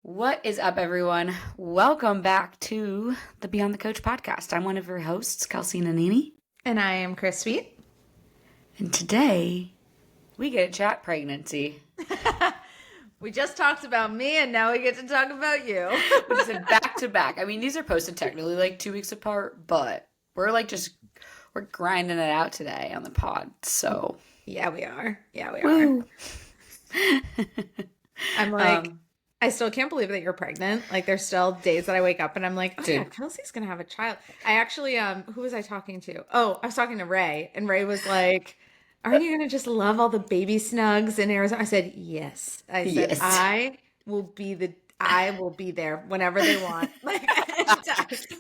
What is up, everyone? Welcome back to the Beyond the Coach podcast. I'm one of your hosts, Kelsea Nanini. And I am Chris Sweet. And today, we get to chat pregnancy. We just talked about me, and now we get to talk about you. We just said back to back. I mean, these are posted technically like 2 weeks apart, but we're grinding it out today on the pod, so. Yeah, we are. Woo. I'm like, I still can't believe that you're pregnant. Like, there's still days that I wake up and I'm like, oh yeah, Kelsey's gonna have a child. I actually, who was I talking to? Oh, I was talking to Ray, and Ray was like, aren't you gonna just love all the baby snugs in Arizona? I said, yes. I said, yes. I will be there whenever they want. Like,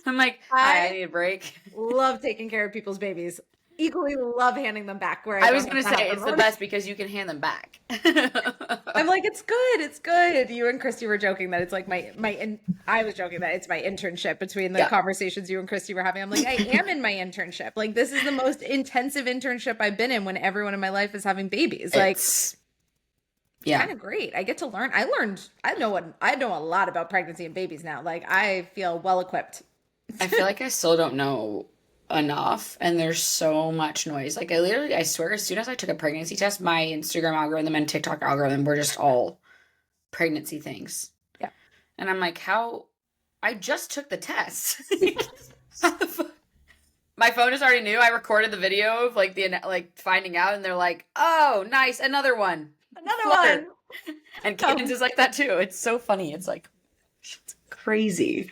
I'm like, I need a break. Love taking care of people's babies. Equally love handing them back. Where I was going to say it's the best because you can hand them back. I'm like, it's good. You and Christy were joking that it's like I was joking that it's my internship between the conversations you and Christy were having. I'm like, I am in my internship. Like, this is the most intensive internship I've been in when everyone in my life is having babies. Like, it's kind of great. I get to learn. I know a lot about pregnancy and babies now. Like, I feel well equipped. I feel like I still don't know enough, and there's so much noise. Like, I swear, as soon as I took a pregnancy test, my Instagram algorithm and TikTok algorithm were just all pregnancy things. Yeah. And I'm like, how? I just took the test. My phone is already new. I recorded the video of finding out, and they're like, oh, nice, another one. And Cadence is like that too. It's so funny. It's like, it's crazy.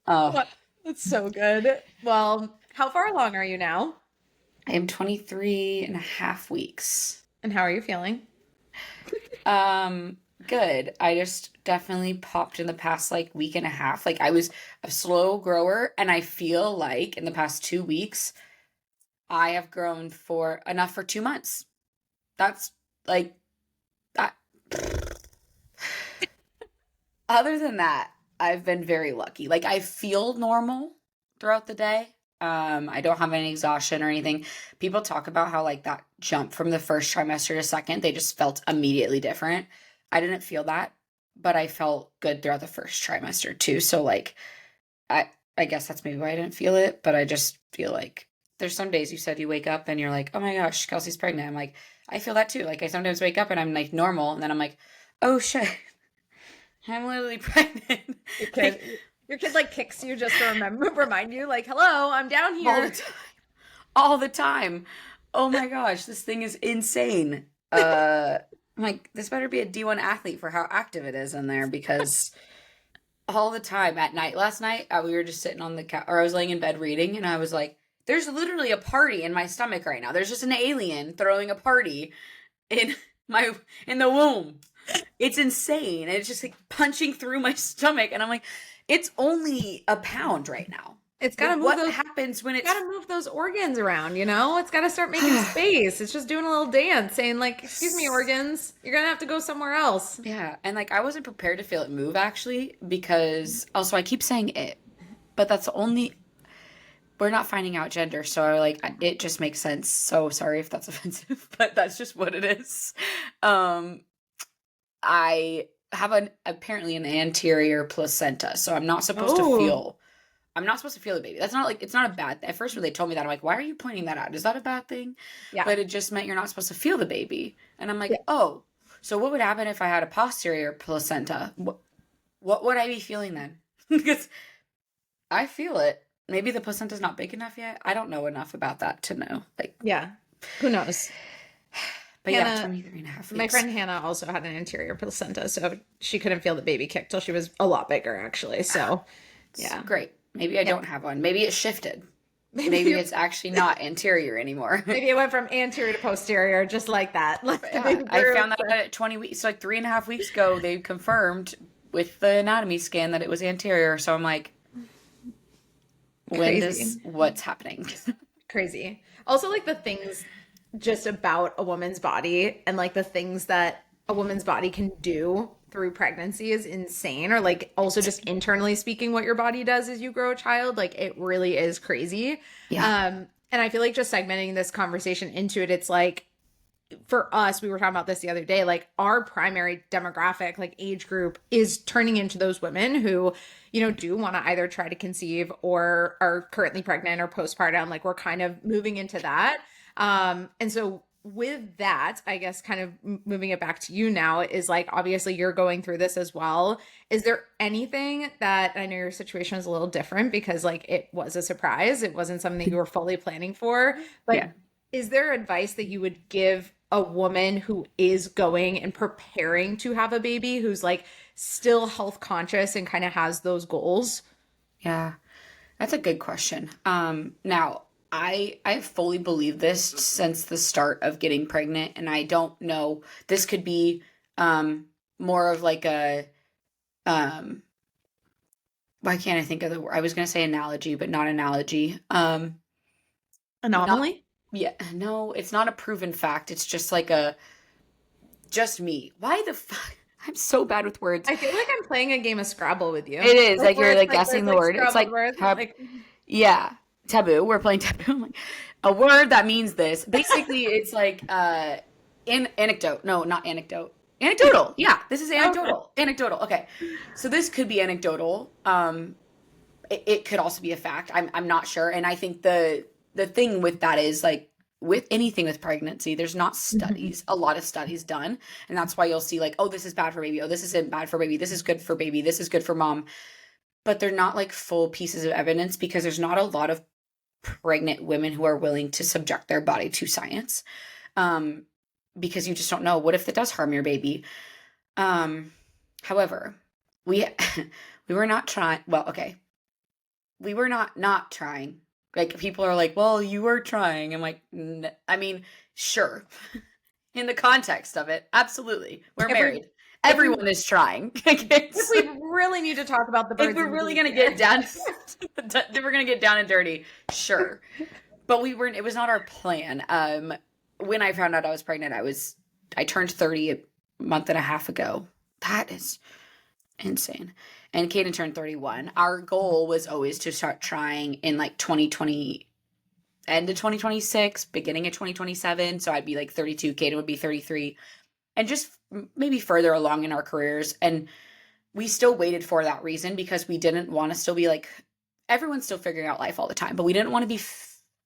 That's so good. Well, how far along are you now? I am 23 and a half weeks. And how are you feeling? Good. I just definitely popped in the past week and a half. Like, I was a slow grower, and I feel like in the past 2 weeks, I have grown for enough for 2 months. That's like that. Other than that, I've been very lucky. Like, I feel normal throughout the day. I don't have any exhaustion or anything. People talk about how that jump from the first trimester to second, they just felt immediately different. I didn't feel that, but I felt good throughout the first trimester too. So I guess that's maybe why I didn't feel it, but I just feel like there's some days you said you wake up and you're like, oh my gosh, Kelsey's pregnant. I'm like, I feel that too. Like, I sometimes wake up and I'm like normal, and then I'm like, oh shit, I'm literally pregnant. Your kid kicks you just to remind you, like, hello, I'm down here. All the time. Oh my gosh, this thing is insane. I'm like, this better be a D1 athlete for how active it is in there, because all the time at night. Last night, we were just sitting on the couch, or I was laying in bed reading, and I was like, there's literally a party in my stomach right now. There's just an alien throwing a party in the womb. It's insane. It's just punching through my stomach, and I'm like, it's only a pound right now. It's got to move. What happens when it's got to move those organs around? It's got to start making space. It's just doing a little dance, saying "Excuse me, organs, you're gonna have to go somewhere else." Yeah, and I wasn't prepared to feel it move, actually, because also I keep saying it, but that's the only. We're not finding out gender, so it just makes sense. So sorry if that's offensive, but that's just what it is. I have apparently an anterior placenta, so I'm not supposed to feel the baby. That's not it's not a bad thing. At first when they told me that, I'm like, why are you pointing that out? Is that a bad thing? Yeah. But it just meant you're not supposed to feel the baby. And I'm like, oh, so what would happen if I had a posterior placenta? What would I be feeling then? Because I feel it. Maybe the placenta's not big enough yet. I don't know enough about that to know. Yeah. Who knows? But Hannah, 23 and a half weeks. My friend Hannah also had an anterior placenta, so she couldn't feel the baby kick till she was a lot bigger, actually. So, yeah. Great. Maybe I don't have one. Maybe it shifted. Maybe it's actually not anterior anymore. Maybe it went from anterior to posterior, just like that. I found that at 20 weeks. So 3.5 weeks ago, they confirmed with the anatomy scan that it was anterior. So I'm like, what's happening? Crazy. Also, the things just about a woman's body and the things that a woman's body can do through pregnancy is insane. Or also just internally speaking, what your body does as you grow a child, it really is crazy. Yeah. And I feel just segmenting this conversation into it, it's for us, we were talking about this the other day, like our primary demographic, like age group, is turning into those women who, you know, do want to either try to conceive or are currently pregnant or postpartum. Like we're kind of moving into that. And so with that, I guess kind of moving it back to you now is like, obviously you're going through this as well. Is there anything that, I know your situation is a little different because like it was a surprise, it wasn't something that you were fully planning for, but Yeah. is there advice that you would give a woman who is going and preparing to have a baby, who's like still health conscious and kind of has those goals? Yeah. That's a good question. Now I fully believe this since the start of getting pregnant, and I don't know. This could be more of like a um why can't I think of the word? I was gonna say analogy, but not analogy. Not Anomaly? yeah, no, it's not a proven fact. It's just like a just me. Why the fuck? I'm so bad with words. I feel like I'm playing a game of Scrabble with you. It is Like like where you're it's like like guessing there's the like word. It's scrambled like words. Like yeah, taboo. We're playing taboo. I'm like, a word that means this. Basically, it's like anecdote. No, not anecdote. Anecdotal. Yeah, this is okay. anecdotal. Anecdotal. Okay. So this could be anecdotal. It could also be a fact. I'm not sure. And I think the thing with that is like with anything with pregnancy, there's not Mhm. a lot of studies done. And that's why you'll see like, oh, this is bad for baby. Oh, this isn't bad for baby. This is good for baby. This is good for mom. But they're not like full pieces of evidence because there's not a lot of pregnant women who are willing to subject their body to science. Um, because you just don't know. What if it does harm your baby? Um, however, we we were not trying. Well, okay, we were not trying. Like people are like, well, you were trying. I'm like, I mean, sure. In the context of it, absolutely. We're If we married. if we Everyone is trying. if we really need to talk about the If birds we're and the really bees gonna here. get down, if we're gonna get down and dirty, sure. But we weren't. It was not our plan. When I found out I was pregnant, I turned 30 a month and a half ago. That is insane. And Kaden turned 31. Our goal was always to start trying in like 2020, end of 2026, beginning of 2027. So I'd be like 32. Kaden would be 33, and just maybe further along in our careers. And we still waited for that reason because we didn't want to still be like everyone's still figuring out life all the time, but we didn't want to be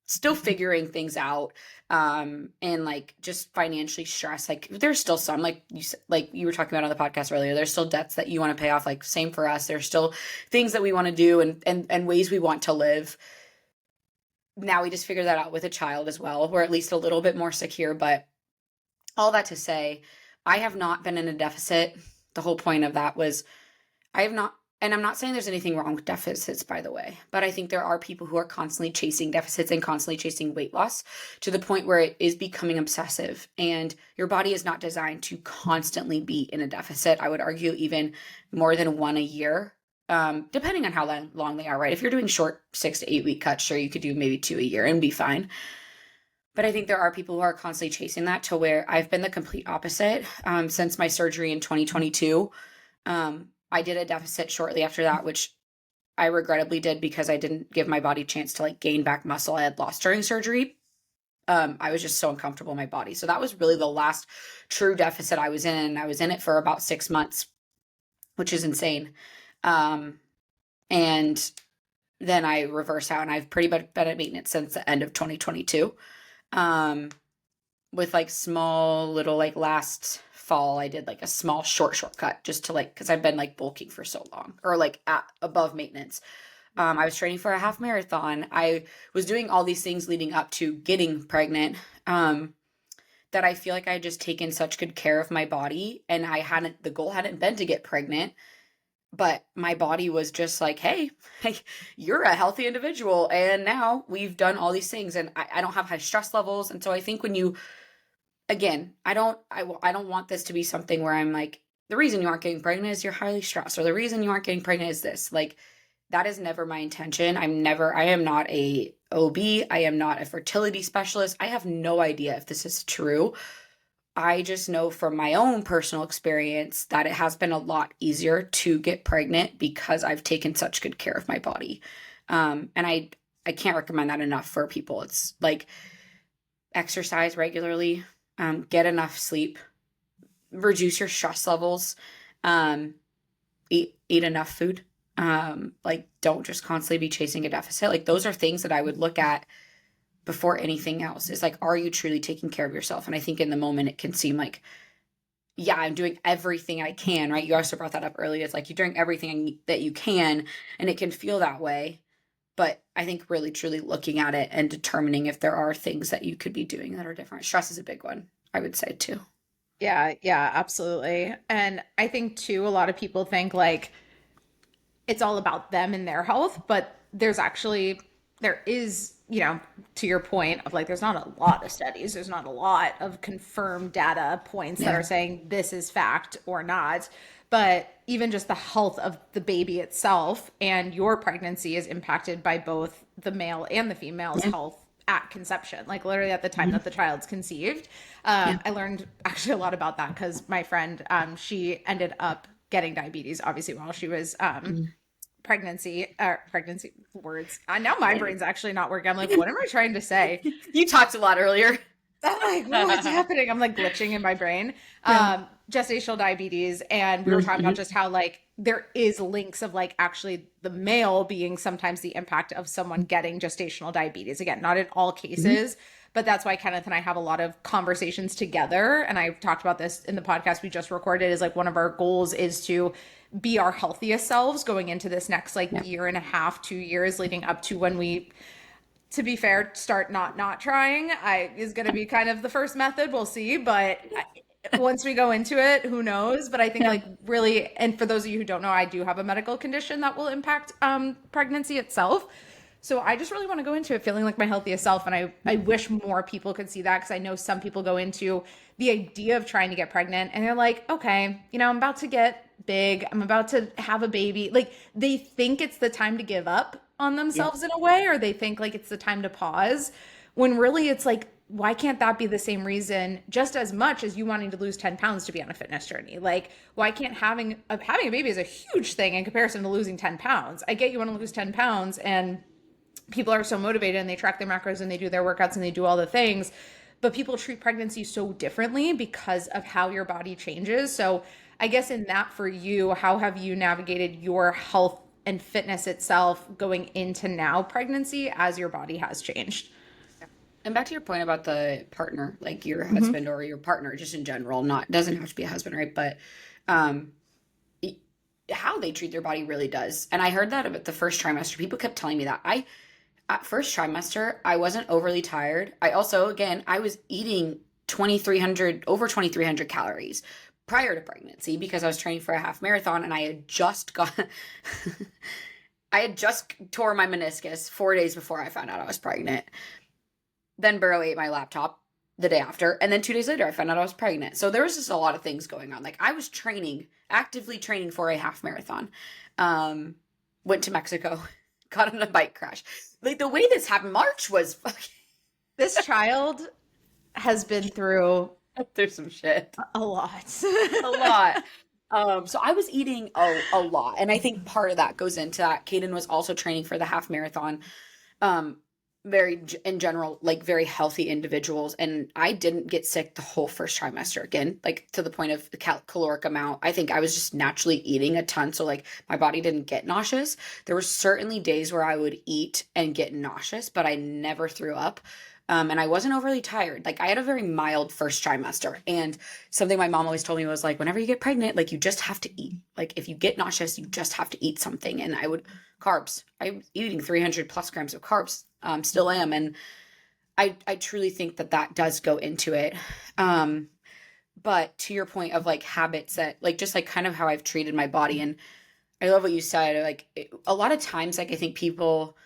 still figuring things out and like just financially stressed. Like there's still some like you were talking about on the podcast earlier, there's still debts that you want to pay off. Like same for us, there's still things that we want to do and ways we want to live. Now we just figure that out with a child as well. We're at least a little bit more secure, but all that to say, I have not been in a deficit. The whole point of that was I have not, and I'm not saying there's anything wrong with deficits, by the way, but I think there are people who are constantly chasing deficits and constantly chasing weight loss to the point where it is becoming obsessive. And your body is not designed to constantly be in a deficit. I would argue even more than one a year, depending on how long they are, right? If you're doing short 6 to 8 week cuts, sure, you could do maybe two a year and be fine. But I think there are people who are constantly chasing that to where I've been the complete opposite since my surgery in 2022. I did a deficit shortly after that, which I regrettably did because I didn't give my body a chance to like gain back muscle I had lost during surgery. I was just so uncomfortable in my body. So that was really the last true deficit I was in. I was in it for about 6 months, which is insane. And then I reversed out and I've pretty much been at maintenance since the end of 2022. Um, with like small little like last fall I did like a small shortcut just to like because I've been like bulking for so long or like at above maintenance. I was training for a half marathon. I was doing all these things leading up to getting pregnant. That I feel like I had just taken such good care of my body and the goal hadn't been to get pregnant, but my body was just like, hey, you're a healthy individual. And now we've done all these things and I don't have high stress levels. And so I think when you again, I don't want this to be something where I'm like, the reason you aren't getting pregnant is you're highly stressed, or the reason you aren't getting pregnant is this. Like, that is never my intention. I am not a OB. I am not a fertility specialist. I have no idea if this is true. I just know from my own personal experience that it has been a lot easier to get pregnant because I've taken such good care of my body. And I can't recommend that enough for people. It's like exercise regularly, get enough sleep, reduce your stress levels, um, eat enough food. Like don't just constantly be chasing a deficit. Like those are things that I would look at before anything else. Is like, are you truly taking care of yourself? And I think in the moment it can seem like, yeah, I'm doing everything I can, right? You also brought that up earlier. It's like you're doing everything that you can, and it can feel that way. But I think really truly looking at it and determining if there are things that you could be doing that are different. Stress is a big one, I would say too. Yeah, yeah, absolutely. And I think too, a lot of people think like it's all about them and their health, but there is, to your point of like, there's not a lot of studies, there's not a lot of confirmed data points that Yeah. are saying this is fact or not. But even just the health of the baby itself and your pregnancy is impacted by both the male and the female's Yeah. health at conception, like literally at the time Mhm. that the child's conceived. Yeah. I learned actually a lot about that because my friend, she ended up getting diabetes, obviously, while she was Mhm. pregnancy words. Now my brain's actually not working. I'm like, what am I trying to say? You talked a lot earlier. I'm like, what's happening? I'm like glitching in my brain. Yeah. Gestational diabetes. And we were talking about Mhm. just how like there is links of like actually the male being sometimes the impact of someone getting gestational diabetes. Again, not in all Mhm. cases, but that's why Kenneth and I have a lot of conversations together. And I've talked about this in the podcast we just recorded is like one of our goals is to be our healthiest selves going into this next like Yeah. year and a half, 2 years leading up to when we, to be fair, start not trying. I is going to be kind of the first method. We'll see, but once we go into it, who knows? But I think Yeah. like really, and for those of you who don't know, I do have a medical condition that will impact pregnancy itself. So I just really want to go into it feeling like my healthiest self, and I wish more people could see that because I know some people go into the idea of trying to get pregnant and they're like, okay, I'm about to get big, I'm about to have a baby. Like they think it's the time to give up on Yeah. themselves in a way, or they think like it's the time to pause when really it's like, why can't that be the same reason just as much as you wanting to lose 10 pounds to be on a fitness journey? Like why can't having a baby is a huge thing in comparison to losing 10 pounds. I get you want to lose 10 pounds and people are so motivated and they track their macros and they do their workouts and they do all the things, but people treat pregnancy so differently because of how your body changes. So I guess in that, for you, how have you navigated your health and fitness itself going into now pregnancy as your body has changed? And back to your point about the partner, like your Mm-hmm. husband or your partner, just in general, not doesn't have to be a husband, right? But um, e- how they treat their body really does. And I heard that about the first trimester. People kept telling me that. I At first trimester, I wasn't overly tired. I also, again, I was eating 2,300 over 2,300 calories prior to pregnancy because I was training for a half marathon and I had just got I had just tore my meniscus 4 days before I found out I was pregnant. Then barely ate my laptop the day after. And then 2 days later, I found out I was pregnant. So there was just a lot of things going on. Like I was training, actively training for a half marathon. Um, Went to Mexico, got in a bike crash. Like the way this happened, March was fucking, This child has been through there's some shit. a lot. A lot. So I was eating a lot. And I think part of that goes into that. Kaden was also training for the half marathon. Um, in general, like very healthy individuals. And I didn't get sick the whole first trimester again, like to the point of the caloric amount. I think I was just naturally eating a ton. So like my body didn't get nauseous. There were certainly days where I would eat and get nauseous, but I never threw up. And I wasn't overly tired. Like I had a very mild first trimester. And something my mom always told me was like, whenever you get pregnant, like you just have to eat. Like if you get nauseous, you just have to eat something. And carbs. I was eating 300 plus grams of carbs. Still am. And I truly think that that does go into it. Um, but to your point of like habits that like, just like kind of how I've treated my body. And I love what you said. Like a lot of times, like I think people,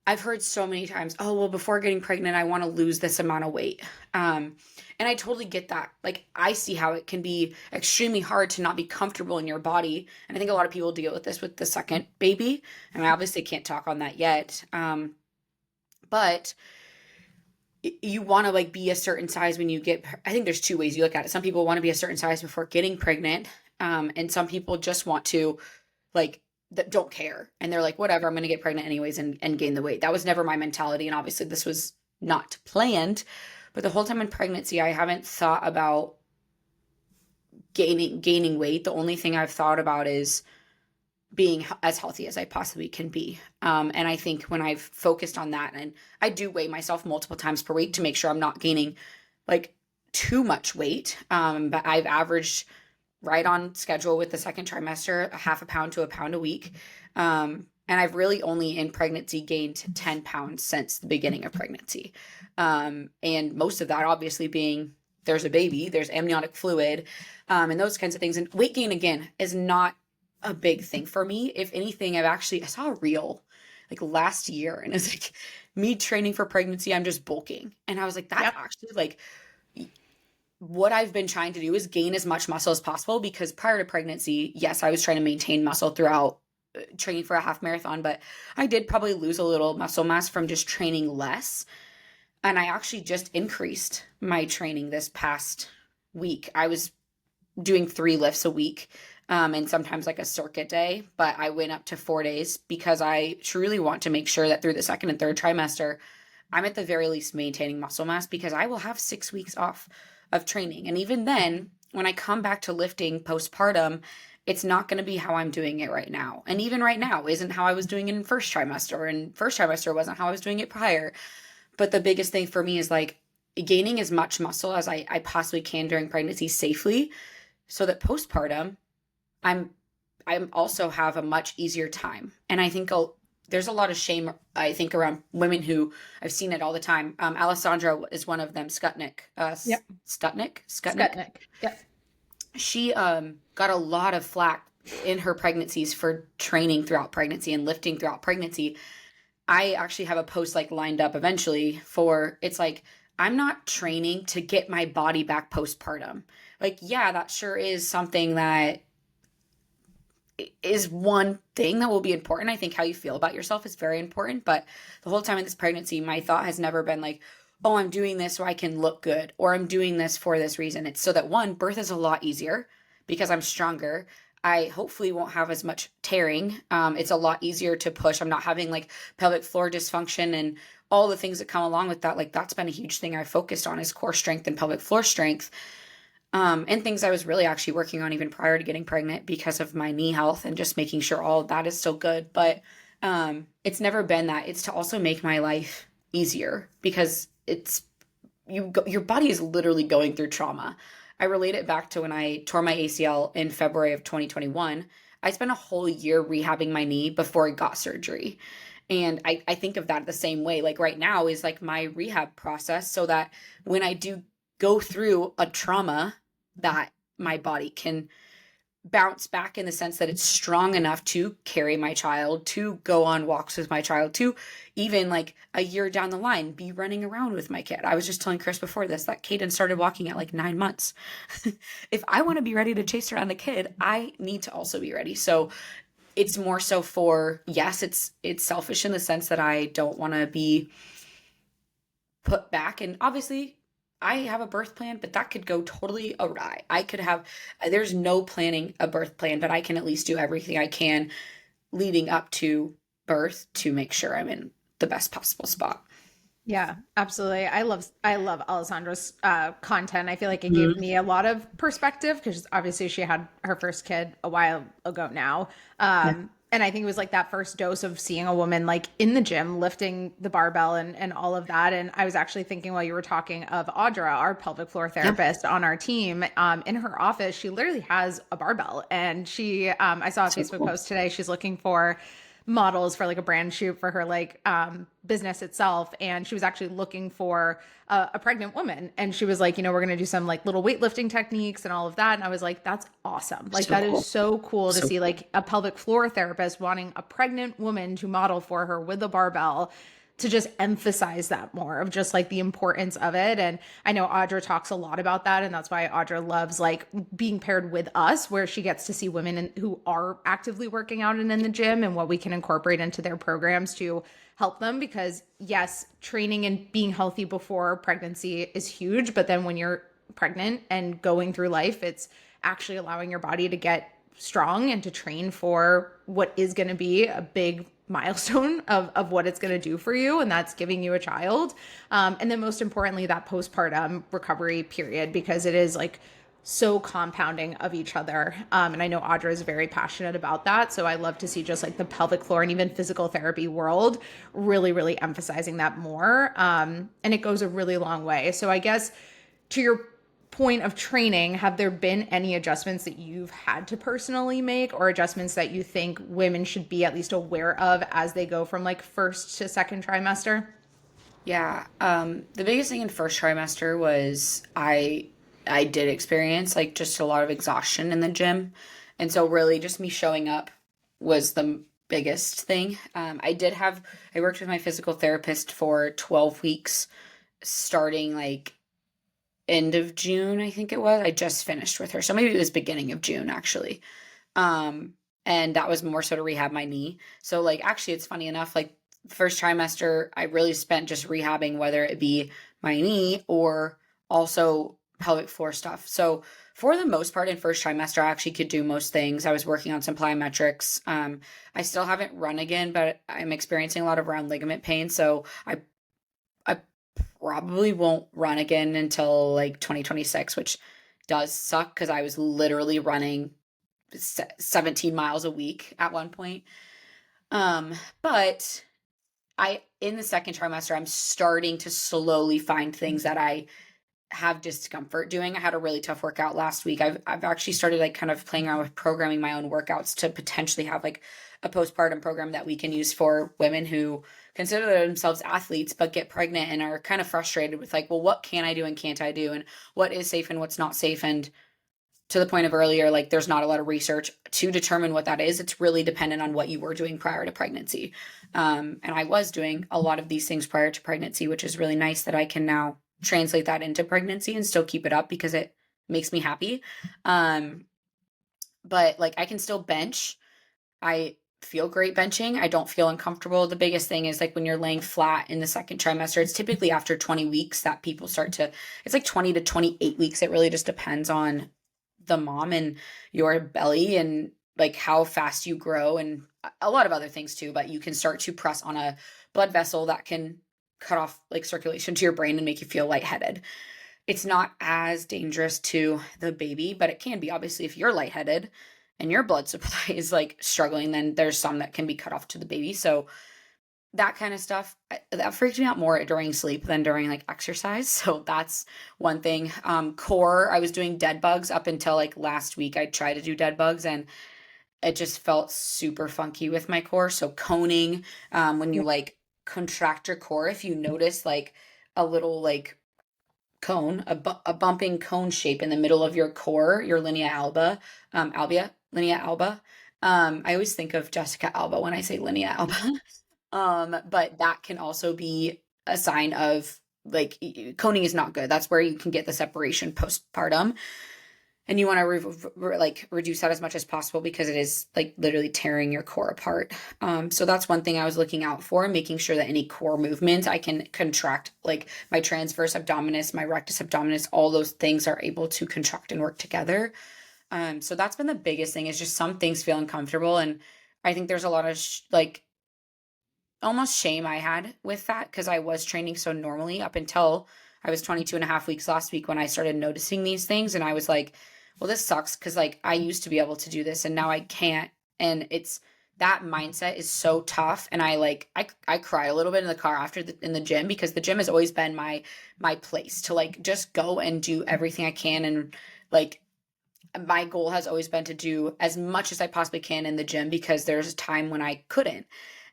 I've heard so many times, oh, well, before getting pregnant, I want to lose this amount of weight. And I totally get that. Like, I see how it can be extremely hard to not be comfortable in your body. And I think a lot of people deal with this with the second baby. And I obviously can't talk on that yet. But you want to like be a certain size when you get, I think there's two ways you look at it. Some people want to be a certain size before getting pregnant. And some people just want to like that don't care and they're like whatever, I'm going to get pregnant anyways and gain the weight. That was never my mentality, and obviously this was not planned, But the whole time in pregnancy, I haven't thought about gaining weight. The only thing I've thought about is being as healthy as I possibly can be. And I think when I've focused on that, and I do weigh myself multiple times per week to make sure I'm not gaining like too much weight. But I've averaged right on schedule with the second trimester, a half a pound to a pound a week. And I've really only in pregnancy gained 10 pounds since the beginning of pregnancy. And most of that obviously being there's a baby, there's amniotic fluid, and those kinds of things. And weight gain, again, is not a big thing for me. If anything, I saw a reel like last year, and it's like me training for pregnancy, I'm just bulking. And I was like, that's actually like what I've been trying to do is gain as much muscle as possible, because prior to pregnancy, yes, I was trying to maintain muscle throughout training for a half marathon, but I did probably lose a little muscle mass from just training less. And I actually just increased my training this past week. I was doing 3 lifts a week, and sometimes like a circuit day, but I went up to 4 days because I truly want to make sure that through the second and third trimester, I'm at the very least maintaining muscle mass, because I will have 6 weeks off of training. And even then, when I come back to lifting postpartum, it's not going to be how I'm doing it right now. And even right now isn't how I was doing it in first trimester, and first trimester wasn't how I was doing it prior. But the biggest thing for me is like gaining as much muscle as I possibly can during pregnancy safely, so that postpartum, I'm also have a much easier time. And I think there's a lot of shame, I think, around women who I've seen it all the time. Alessandra is one of them. Skutnik. Yep. Skutnik. Yep. She got a lot of flack in her pregnancies for training throughout pregnancy and lifting throughout pregnancy. I actually have a post like lined up eventually for, it's like, I'm not training to get my body back postpartum. Like, yeah, that sure is something that is one thing that will be important. I think how you feel about yourself is very important. But the whole time in this pregnancy, my thought has never been like, oh, I'm doing this so I can look good, or I'm doing this for this reason. It's so that, one, birth is a lot easier because I'm stronger. I hopefully won't have as much tearing. It's a lot easier to push. I'm not having like pelvic floor dysfunction and all the things that come along with that. Like, that's been a huge thing I focused on, is core strength and pelvic floor strength. And things I was really actually working on even prior to getting pregnant because of my knee health and just making sure all of that is still good. But it's never been that. It's to also make my life easier, because your body is literally going through trauma. I relate it back to when I tore my ACL in February of 2021. I spent a whole year rehabbing my knee before I got surgery. And I think of that the same way. Like right now is like my rehab process, so that when I do go through a trauma, that my body can bounce back in the sense that it's strong enough to carry my child, to go on walks with my child, to even like a year down the line be running around with my kid. I was just telling Chris before this that Kaden started walking at like 9 months. If I want to be ready to chase around the kid, I need to also be ready. So it's more so for, yes, it's selfish in the sense that I don't want to be put back. And obviously I have a birth plan, but that could go totally awry. There's no planning a birth plan, but I can at least do everything I can leading up to birth to make sure I'm in the best possible spot. Yeah, absolutely. I love Alessandra's content. I feel like it gave me a lot of perspective, because obviously she had her first kid a while ago now. And I think it was like that first dose of seeing a woman like in the gym lifting the barbell and all of that. And I was actually thinking while you were talking of Audra, our pelvic floor therapist on our team, in her office, she literally has a barbell. And she, I saw a Facebook post today, she's looking for models for like a brand shoot for her like business itself, and she was actually looking for a pregnant woman, and she was like, we're going to do some like little weightlifting techniques and all of that. And I was like, that's awesome. Like, that is so cool to see like a pelvic floor therapist wanting a pregnant woman to model for her with a barbell, to just emphasize that more of just like the importance of it. And I know Audra talks a lot about that. And that's why Audra loves like being paired with us, where she gets to see women who are actively working out and in the gym, and what we can incorporate into their programs to help them. Because yes, training and being healthy before pregnancy is huge. But then when you're pregnant and going through life, it's actually allowing your body to get strong and to train for what is going to be a big milestone of what it's going to do for you, and that's giving you a child. And then most importantly, that postpartum recovery period, because it is like so compounding of each other. And I know Audra is very passionate about that. So I love to see just like the pelvic floor and even physical therapy world really, really emphasizing that more. And it goes a really long way. So I guess to your point of training, have there been any adjustments that you've had to personally make, or adjustments that you think women should be at least aware of as they go from like first to second trimester? Yeah. The biggest thing in first trimester was I did experience like just a lot of exhaustion in the gym. And so really just me showing up was the biggest thing. I worked with my physical therapist for 12 weeks starting like end of June, I think it was. I just finished with her. So maybe it was beginning of June actually. Um, and that was more so to rehab my knee. So like actually it's funny enough, like first trimester, I really spent just rehabbing, whether it be my knee or also pelvic floor stuff. So for the most part in first trimester, I actually could do most things. I was working on some plyometrics. I still haven't run again, but I'm experiencing a lot of round ligament pain. So I probably won't run again until like 2026, which does suck because I was literally running 17 miles a week at one point. But in the second trimester, I'm starting to slowly find things that I have discomfort doing. I had a really tough workout last week. I've actually started like kind of playing around with programming my own workouts to potentially have like a postpartum program that we can use for women who consider themselves athletes but get pregnant and are kind of frustrated with like, well, what can I do and can't I do, and what is safe and what's not safe. And to the point of earlier, like there's not a lot of research to determine what that is. It's really dependent on what you were doing prior to pregnancy. And I was doing a lot of these things prior to pregnancy, which is really nice that I can now translate that into pregnancy and still keep it up because it makes me happy. Um, but like I can still bench. I feel great benching. I don't feel uncomfortable. The biggest thing is like when you're laying flat in the second trimester, it's typically after 20 weeks that people start to, it's like 20 to 28 weeks. It really just depends on the mom and your belly and like how fast you grow and a lot of other things too. But you can start to press on a blood vessel that can cut off like circulation to your brain and make you feel lightheaded. It's not as dangerous to the baby, but it can be. Obviously, if you're lightheaded and your blood supply is like struggling, then there's some that can be cut off to the baby. So that kind of stuff that freaked me out more during sleep than during like exercise. So that's one thing. Core, I was doing dead bugs up until like last week. I tried to do dead bugs and it just felt super funky with my core. So coning, when you like contract your core, if you notice like a little like cone, a bumping cone shape in the middle of your core, your linea alba. I always think of Jessica Alba when I say linea alba. But that can also be a sign of like coning is not good. That's where you can get the separation postpartum. And you want to like reduce that as much as possible because it is like literally tearing your core apart. So that's one thing I was looking out for, making sure that any core movement I can contract, like my transverse abdominis, my rectus abdominis, all those things are able to contract and work together. So that's been the biggest thing is just some things feel uncomfortable. And I think there's a lot of like almost shame I had with that because I was training so normally up until I was 22 and a half weeks last week when I started noticing these things. And I was like, well, this sucks because like I used to be able to do this and now I can't. And it's that mindset is so tough. And I cry a little bit in the car after in the gym because the gym has always been my place to like just go and do everything I can. And like my goal has always been to do as much as I possibly can in the gym because there's a time when I couldn't.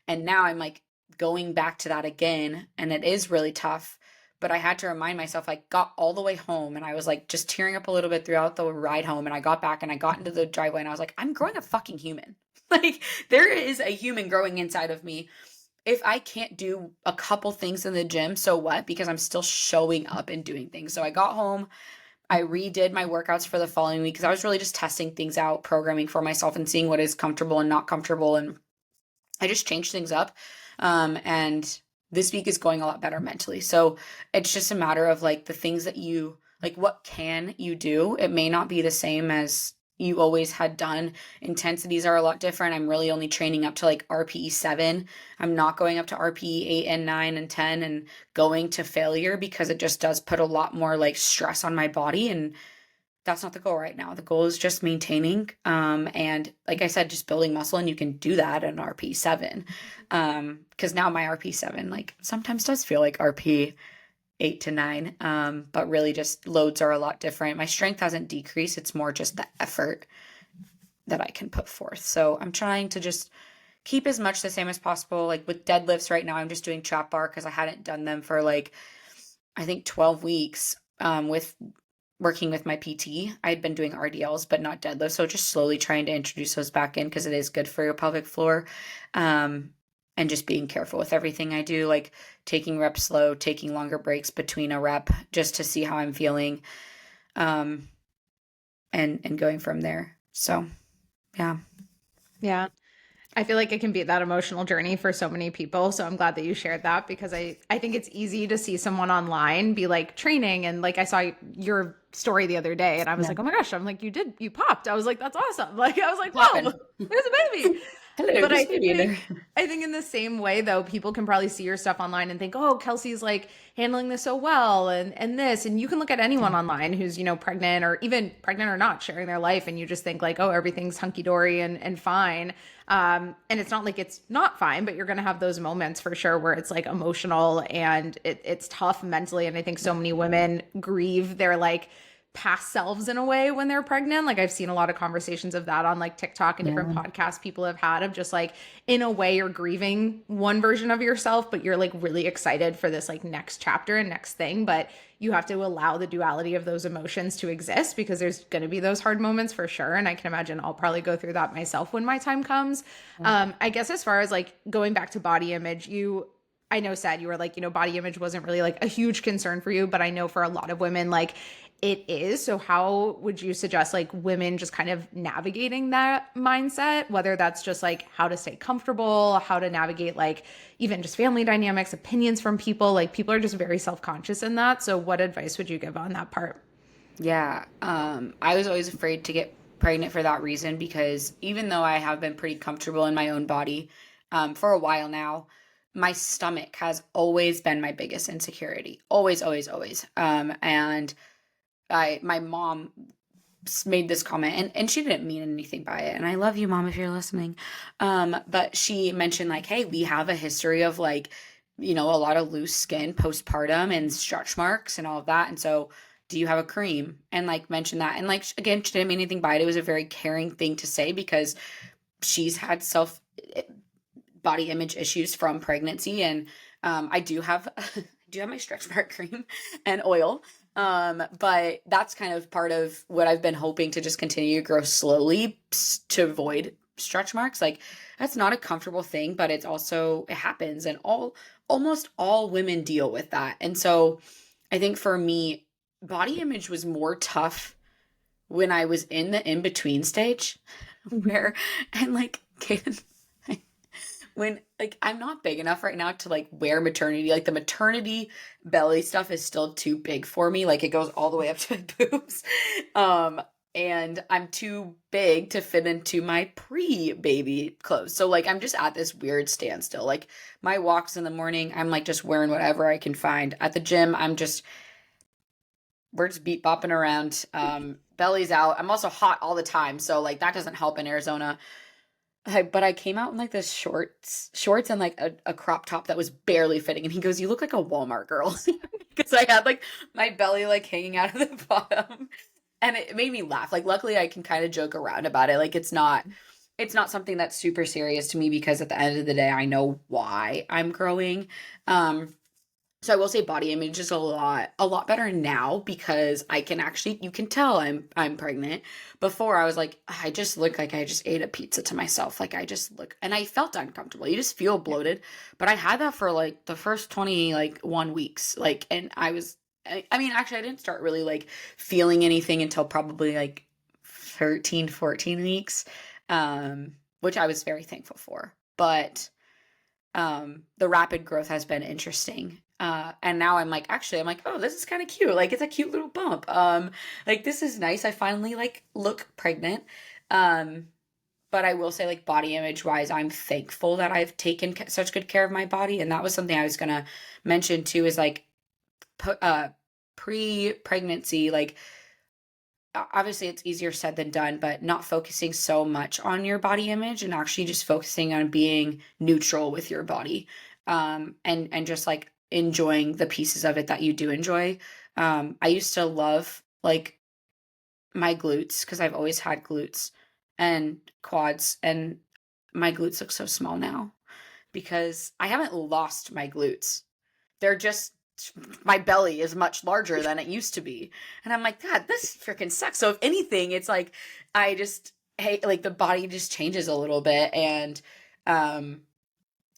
And now I'm like going back to that again. And it is really tough. But I had to remind myself, I got all the way home and I was like just tearing up a little bit throughout the ride home. And I got back and I got into the driveway and I was like, I'm growing a fucking human. Like there is a human growing inside of me. If I can't do a couple things in the gym, so what? Because I'm still showing up and doing things. So I got home. I redid my workouts for the following week because I was really just testing things out, programming for myself and seeing what is comfortable and not comfortable. And I just changed things up. And this week is going a lot better mentally. So it's just a matter of like the things that you like, what can you do? It may not be the same as you always had done. Intensities are a lot different. I'm really only training up to like RPE 7. I'm not going up to RPE 8 and 9 and 10 and going to failure, because it just does put a lot more like stress on my body, and that's not the goal right now. The goal is just maintaining, and like I said, just building muscle, and you can do that in RP 7. Because now my RP 7 like sometimes does feel like RP 8 to 9, but really just loads are a lot different. My strength hasn't decreased. It's more just the effort that I can put forth. So I'm trying to just keep as much the same as possible. Like with deadlifts right now, I'm just doing trap bar because I hadn't done them for like, I think 12 weeks, with working with my PT. I'd been doing RDLs, but not deadlifts. So just slowly trying to introduce those back in because it is good for your pelvic floor. And just being careful with everything I do, like taking reps slow, taking longer breaks between a rep just to see how I'm feeling, and going from there. So, yeah. Yeah. I feel like it can be that emotional journey for so many people. So I'm glad that you shared that, because I think it's easy to see someone online be like training, and like I saw your story the other day and I was Yeah. like, oh my gosh, I'm like, you popped. I was like, that's awesome. Like I was like, Popping. whoa, there's a baby. Hello, But there's a baby in there. I think in the same way though, people can probably see your stuff online and think, oh, Kelsey's like handling this so well, and this, and you can look at anyone online who's, pregnant or even pregnant or not, sharing their life, and you just think like, oh, everything's hunky-dory and fine. And it's not like it's not fine, but you're going to have those moments for sure where it's like emotional and it's tough mentally. And I think so many women grieve their like past selves in a way when they're pregnant. Like I've seen a lot of conversations of that on like TikTok and different podcasts people have had, of just like, in a way you're grieving one version of yourself, but you're like really excited for this like next chapter and next thing. But you have to allow the duality of those emotions to exist, because there's going to be those hard moments for sure. And I can imagine I'll probably go through that myself when my time comes. I guess as far as like going back to body image, I know said you were like, body image wasn't really like a huge concern for you, but I know for a lot of women, like it is. So how would you suggest like women just kind of navigating that mindset, whether that's just like how to stay comfortable, how to navigate like even just family dynamics, opinions from people, like people are just very self-conscious in that. So what advice would you give on that part? Yeah. I was always afraid to get pregnant for that reason, because even though I have been pretty comfortable in my own body, for a while now, my stomach has always been my biggest insecurity. Always, always, always. And my mom made this comment, and she didn't mean anything by it. And I love you, mom, if you're listening. But she mentioned like, hey, we have a history of like, a lot of loose skin postpartum and stretch marks and all of that. And so, do you have a cream? And like mention that. And like, again, she didn't mean anything by it. It was a very caring thing to say, because she's had body image issues from pregnancy. And I do have my stretch mark cream and oil. But that's kind of part of what I've been hoping to just continue to grow slowly to avoid stretch marks. Like that's not a comfortable thing, but it happens, and almost all women deal with that. And so I think for me, body image was more tough when I was in the in-between stage where, and like, Kaden, when like I'm not big enough right now to like wear maternity, like the maternity belly stuff is still too big for me. Like it goes all the way up to my boobs. And I'm too big to fit into my pre-baby clothes. So like I'm just at this weird standstill. Like my walks in the morning, I'm like just wearing whatever I can find. At the gym, we're just beat bopping around. Belly's out. I'm also hot all the time. So like that doesn't help in Arizona. But I came out in like this shorts and like a crop top that was barely fitting. And he goes, "You look like a Walmart girl." Because I had like my belly like hanging out of the bottom. And it made me laugh. Like luckily I can kind of joke around about it. Like it's not something that's super serious to me, because at the end of the day I know why I'm growing. So I will say body image is a lot better now, because you can tell I'm pregnant. Before I was like, I just look like I just ate a pizza to myself. Like I just look, and I felt uncomfortable. You just feel bloated. But I had that for like the first 21 weeks. Like, and I mean, actually I didn't start really like feeling anything until probably like 13, 14 weeks. Which I was very thankful for. But the rapid growth has been interesting. And now I'm like, actually, I'm like, oh, this is kind of cute. Like, it's a cute little bump. Like, this is nice. I finally like look pregnant. Um, but I will say, like, body image wise, I'm thankful that I've taken such good care of my body. And that was something I was gonna mention too, is like, pre-pregnancy, like, obviously it's easier said than done, but not focusing so much on your body image and actually just focusing on being neutral with your body. And just like enjoying the pieces of it that you do enjoy. I used to love like my glutes because I've always had glutes and quads, and my glutes look so small now because I haven't lost my glutes. They're just, my belly is much larger than it used to be. And I'm like, God, this freaking sucks. So if anything, it's like I just hate, like, the body just changes a little bit, and um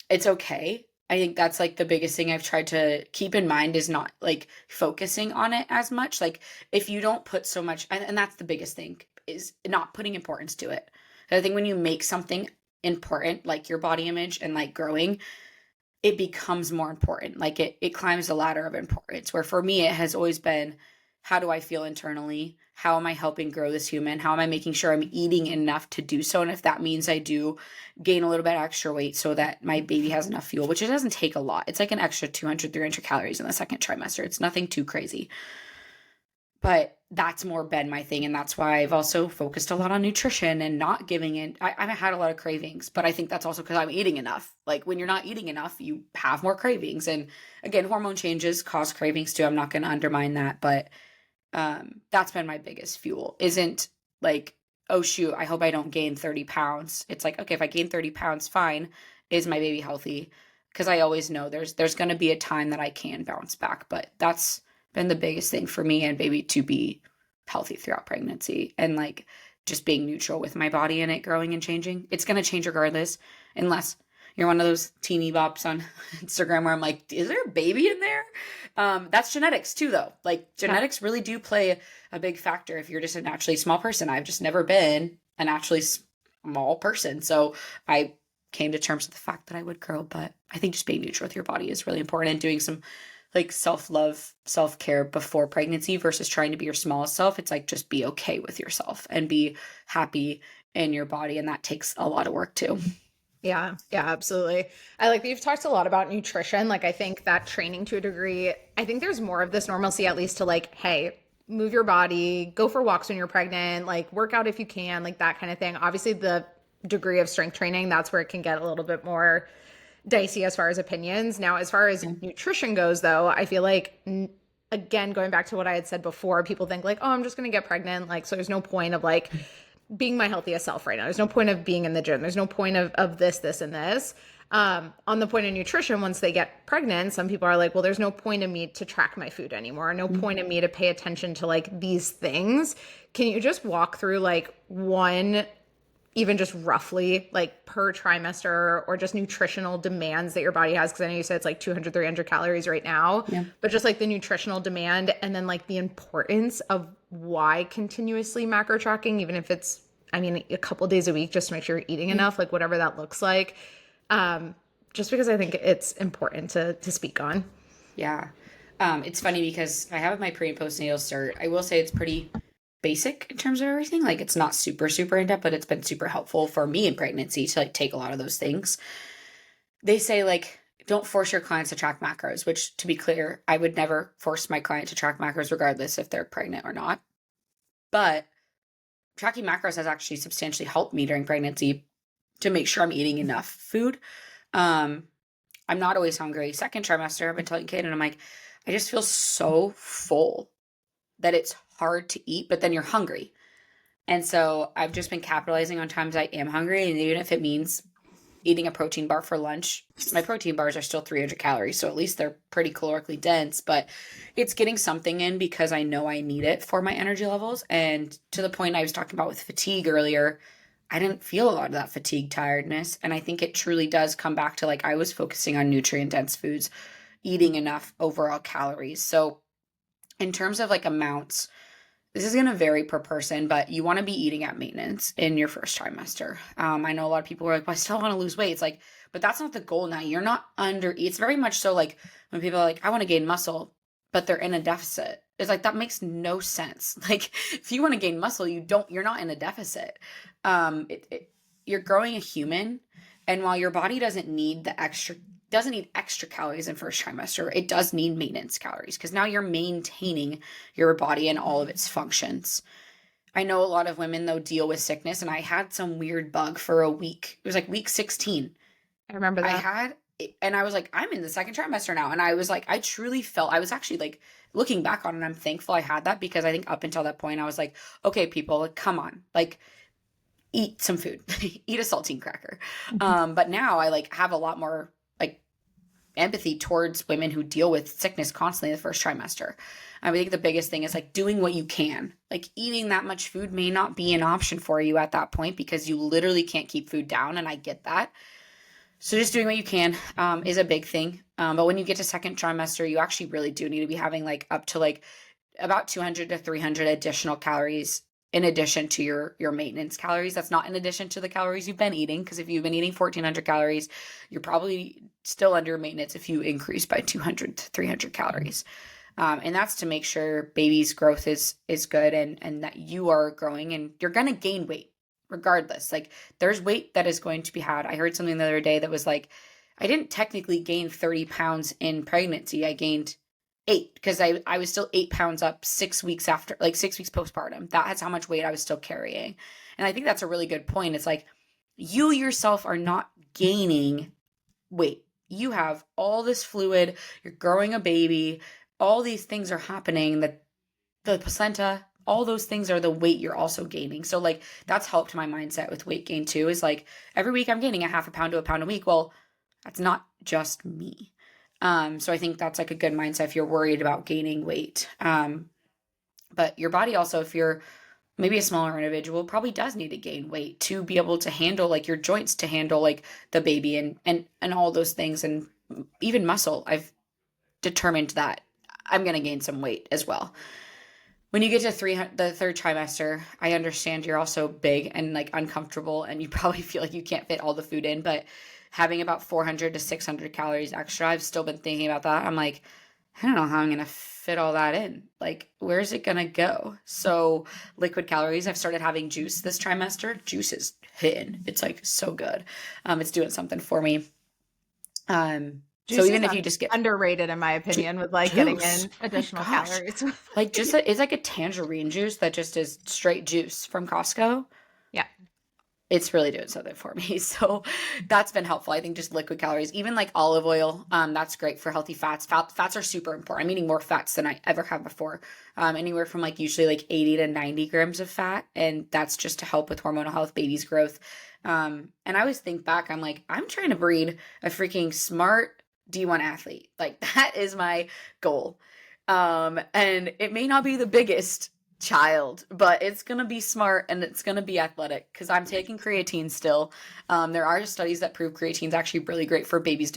it's okay. I think that's like the biggest thing I've tried to keep in mind is not like focusing on it as much. Like, if you don't put so much, and that's the biggest thing, is not putting importance to it. I think when you make something important, like your body image and like growing, it becomes more important. Like, it climbs the ladder of importance, where for me it has always been, how do I feel internally? How am I helping grow this human? How am I making sure I'm eating enough to do so? And if that means I do gain a little bit extra weight so that my baby has enough fuel, which it doesn't take a lot. It's like an extra 200, 300 calories in the second trimester. It's nothing too crazy. But that's more been my thing. And that's why I've also focused a lot on nutrition and not giving in. I've had a lot of cravings, but I think that's also because I'm eating enough. Like, when you're not eating enough, you have more cravings. And again, hormone changes cause cravings too. I'm not going to undermine that. But that's been my biggest fuel. Isn't like, oh shoot, I hope I don't gain 30 pounds. It's like, okay, if I gain 30 pounds, fine. Is my baby healthy? Because I always know there's going to be a time that I can bounce back. But that's been the biggest thing for me and baby, to be healthy throughout pregnancy, and like just being neutral with my body and it growing and changing. It's going to change regardless, unless you're one of those teeny bops on Instagram where I'm like, is there a baby in there? That's genetics too, though. Like, genetics really do play a big factor if you're just a naturally small person. I've just never been a naturally small person. So I came to terms with the fact that I would grow, but I think just being neutral with your body is really important, and doing some like self-love, self-care before pregnancy versus trying to be your smallest self. It's like, just be okay with yourself and be happy in your body. And that takes a lot of work too. Yeah, yeah, absolutely. I like that you've talked a lot about nutrition. Like, I think that training to a degree, I think there's more of this normalcy, at least, to like, hey, move your body, go for walks when you're pregnant, like work out if you can, like that kind of thing. Obviously, the degree of strength training, that's where it can get a little bit more dicey as far as opinions. Now, as far as nutrition goes, though, I feel like, again, going back to what I had said before, people think like, oh, I'm just going to get pregnant. Like, so there's no point of like being my healthiest self right now. There's no point of being in the gym. There's no point of this, and this. On the point of nutrition, once they get pregnant, some people are like, well, there's no point in me to track my food anymore. No point in me to pay attention to like these things. Can you just walk through like one, even just roughly like per trimester, or just nutritional demands that your body has? Because I know you said it's like 200, 300 calories right now, but just like the nutritional demand, and then like the importance of why continuously macro tracking, even if it's, I mean, a couple days a week, just to make sure you're eating enough, like whatever that looks like. Just because I think it's important to speak on. Yeah. It's funny because I have my pre and postnatal cert. I will say it's pretty basic in terms of everything. Like, it's not super, super in depth, but it's been super helpful for me in pregnancy to like take a lot of those things. They say like, don't force your clients to track macros, which, to be clear, I would never force my client to track macros regardless if they're pregnant or not. But tracking macros has actually substantially helped me during pregnancy to make sure I'm eating enough food. I'm not always hungry. Second trimester, I've been telling Kate, and I'm like, I just feel so full that it's hard to eat, but then you're hungry. And so I've just been capitalizing on times I am hungry. And even if it means eating a protein bar for lunch, my protein bars are still 300 calories. So at least they're pretty calorically dense, but it's getting something in because I know I need it for my energy levels. And to the point I was talking about with fatigue earlier, I didn't feel a lot of that fatigue tiredness. And I think it truly does come back to like, I was focusing on nutrient dense foods, eating enough overall calories. So in terms of like amounts, This is going to vary per person, but you want to be eating at maintenance in your first trimester. I know a lot of people are like, well, I still want to lose weight. It's like, but that's not the goal now. You're not under, it's very much so like when people are like, I want to gain muscle, but they're in a deficit. It's like, that makes no sense. Like, if you want to gain muscle, you're not in a deficit. You're growing a human. And while your body doesn't need extra calories in first trimester, it does need maintenance calories because now you're maintaining your body and all of its functions. I know a lot of women though deal with sickness, and I had some weird bug for a week. It was like week 16. I remember that. And I was like, I'm in the second trimester now. And I was like, I truly felt, I was actually like, looking back on it, I'm thankful I had that, because I think up until that point, I was like, okay, people, like, come on, like, eat some food, eat a saltine cracker. But now I like have a lot more like empathy towards women who deal with sickness constantly in the first trimester. I think the biggest thing is like doing what you can. Like, eating that much food may not be an option for you at that point because you literally can't keep food down, and I get that. So just doing what you can is a big thing. But when you get to second trimester, you actually really do need to be having like up to like about 200 to 300 additional calories in addition to your maintenance calories. That's not in addition to the calories you've been eating, because if you've been eating 1,400 calories, you're probably still under maintenance if you increase by 200 to 300 calories. And that's to make sure baby's growth is good, and that you are growing, and you're going to gain weight regardless. Like, there's weight that is going to be had. I heard something the other day that was like, I didn't technically gain 30 pounds in pregnancy. I gained 8 because I was still 8 pounds up 6 weeks after, like 6 weeks postpartum. That's how much weight I was still carrying. And I think that's a really good point. It's like, you yourself are not gaining weight. You have all this fluid, you're growing a baby, all these things are happening, that the placenta, all those things are the weight you're also gaining. So like, that's helped my mindset with weight gain too, is like, every week I'm gaining a half a pound to a pound a week. Well, that's not just me. So I think that's like a good mindset if you're worried about gaining weight. But your body also, if you're maybe a smaller individual, probably does need to gain weight to be able to handle like your joints, to handle like the baby and all those things, and even muscle. I've determined that I'm going to gain some weight as well. When you get to the third trimester, I understand you're also big and like uncomfortable, and you probably feel like you can't fit all the food in, but having about 400 to 600 calories extra, I've still been thinking about that. I'm like, I don't know how I'm going to fit all that in. Like, where's it going to go? So liquid calories, I've started having juice this trimester. Juice is hitting. It's like so good. It's doing something for me. Juice So even if you just get underrated, in my opinion, with like getting in additional calories. Like, just it's like a tangerine juice that just is straight juice from Costco. Yeah. It's really doing something for me. So that's been helpful. I think just liquid calories, even like olive oil, that's great for healthy fats. Fats are super important. I'm eating more fats than I ever have before. Anywhere from like usually like 80 to 90 grams of fat. And that's just to help with hormonal health, baby's growth. And I always think back, I'm like, I'm trying to breed a freaking smart D1 athlete. Like, that is my goal. And it may not be the biggest child, but it's going to be smart and it's going to be athletic, because I'm taking creatine still. There are studies that prove creatine is actually really great for babies'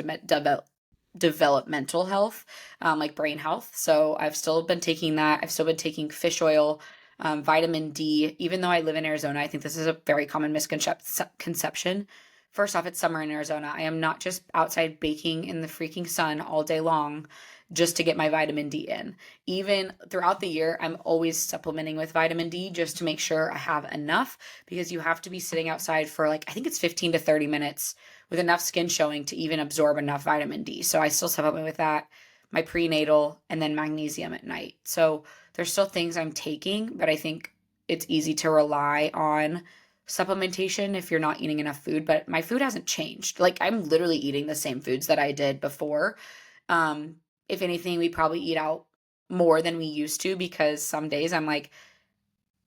developmental health, like brain health. So I've still been taking that. I've still been taking fish oil, vitamin D. Even though I live in Arizona, I think this is a very common misconception. First off, it's summer in Arizona. I am not just outside baking in the freaking sun all day long just to get my vitamin D in. Even throughout the year, I'm always supplementing with vitamin D just to make sure I have enough, because you have to be sitting outside for like, I think it's 15 to 30 minutes with enough skin showing to even absorb enough vitamin D. So I still supplement with that, my prenatal, and then magnesium at night. So there's still things I'm taking, but I think it's easy to rely on supplementation if you're not eating enough food. But my food hasn't changed. Like, I'm literally eating the same foods that I did before. If anything, we probably eat out more than we used to, because some days I'm like,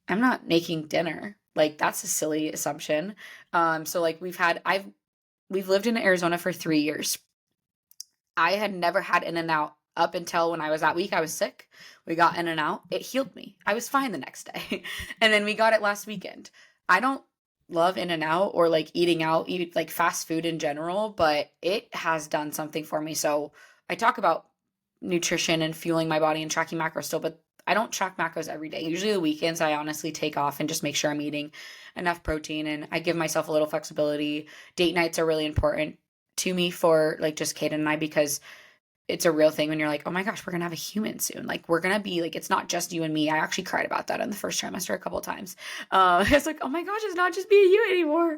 I'm not making dinner. Like, that's a silly assumption. So like we've lived in Arizona for 3 years. I had never had In-N-Out up until when I was that week. I was sick. We got In-N-Out. It healed me. I was fine the next day. And then we got it last weekend. I don't love In-N-Out or like eat like fast food in general, but it has done something for me. So I talk about nutrition and fueling my body and tracking macros still, but I don't track macros every day. Usually the weekends I honestly take off and just make sure I'm eating enough protein, and I give myself a little flexibility. Date nights are really important to me for like just Kaden and I, because it's a real thing when you're like, oh my gosh, we're gonna have a human soon. Like we're gonna be like, it's not just you and me. I actually cried about that in the first trimester a couple of times. It's like, oh my gosh, it's not just me and you anymore.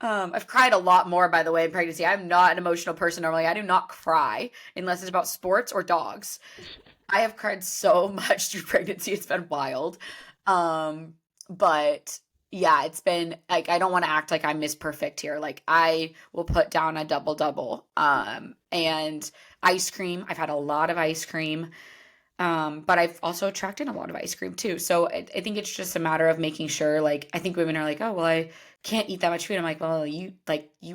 I've cried a lot more, by the way, in pregnancy. I'm not an emotional person normally. I do not cry unless it's about sports or dogs. I have cried so much through pregnancy. It's been wild. But yeah, it's been like, I don't want to act like I'm Miss Perfect here. Like I will put down a double double. And ice cream. I've had a lot of ice cream. But I've also attracted a lot of ice cream too. So I think it's just a matter of making sure, like, I think women are like, oh, well, I can't eat that much food. I'm like, well, you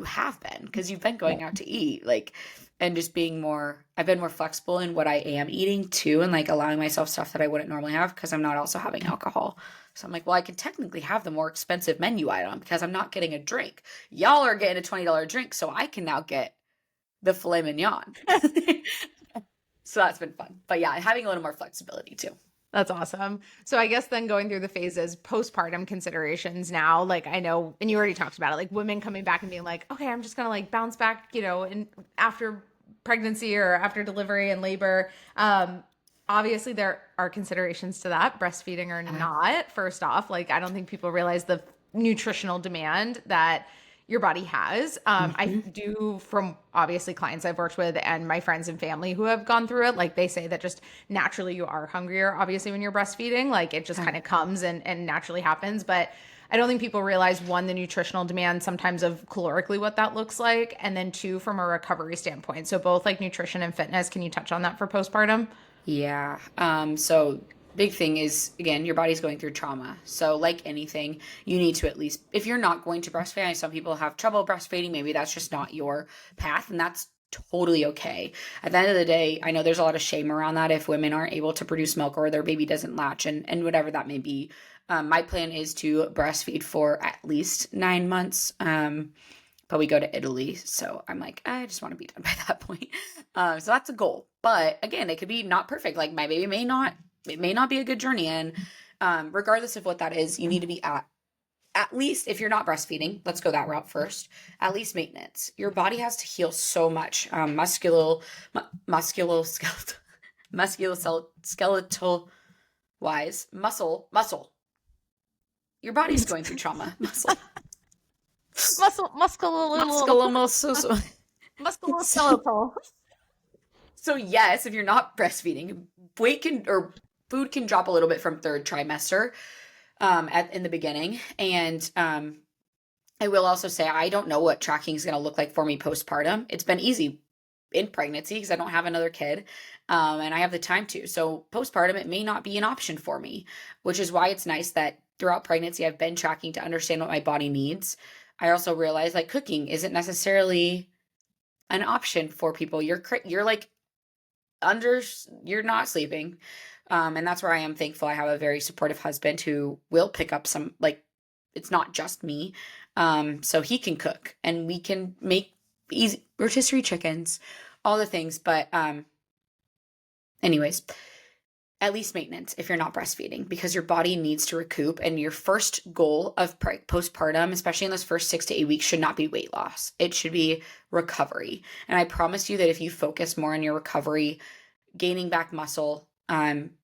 have been, because you've been going out to eat, like, and just being more, I've been more flexible in what I am eating too, and like allowing myself stuff that I wouldn't normally have, because I'm not also having alcohol. So I'm like, well, I can technically have the more expensive menu item because I'm not getting a drink. Y'all are getting a $20 drink, so I can now get the filet mignon. So that's been fun. But yeah, having a little more flexibility too. That's awesome. So I guess then going through the phases, postpartum considerations now, like I know, and you already talked about it, like women coming back and being like, okay, I'm just going to like bounce back, you know, and after pregnancy or after delivery and labor. Obviously there are considerations to that, breastfeeding or not. First off, like I don't think people realize the nutritional demand that your body has. I do, from obviously clients I've worked with and my friends and family who have gone through it, like they say that just naturally you are hungrier, obviously, when you're breastfeeding, like it just kind of comes and naturally happens. But I don't think people realize, one, the nutritional demand sometimes of calorically what that looks like, and then two, from a recovery standpoint. So both like nutrition and fitness. Can you touch on that for postpartum? Yeah. So big thing is, again, your body's going through trauma. So like anything, you need to, at least, if you're not going to breastfeed, I know some people have trouble breastfeeding, maybe that's just not your path, and that's totally okay. At the end of the day, I know there's a lot of shame around that if women aren't able to produce milk or their baby doesn't latch, and whatever that may be. My plan is to breastfeed for at least 9 months. But we go to Italy, so I'm like, I just want to be done by that point. So that's a goal. But again, it could be not perfect. Like my baby may not, it may not be a good journey. And regardless of what that is, you need to be at least, if you're not breastfeeding, let's go that route first, at least maintenance. Your body has to heal so much, musculoskeletal wise, muscle. Your body's going through trauma. Musculoskeletal. So yes, if you're not breastfeeding, food can drop a little bit from third trimester, in the beginning. And I will also say, I don't know what tracking is going to look like for me postpartum. It's been easy in pregnancy because I don't have another kid, and I have the time to. So postpartum, it may not be an option for me, which is why it's nice that throughout pregnancy, I've been tracking to understand what my body needs. I also realized like cooking isn't necessarily an option for people. You're like you're not sleeping. And that's where I am thankful. I have a very supportive husband who will pick up some, like, it's not just me. So he can cook and we can make easy rotisserie chickens, all the things. But, anyways, at least maintenance if you're not breastfeeding, because your body needs to recoup. And your first goal of postpartum, especially in those first 6 to 8 weeks, should not be weight loss. It should be recovery. And I promise you that if you focus more on your recovery, gaining back muscle,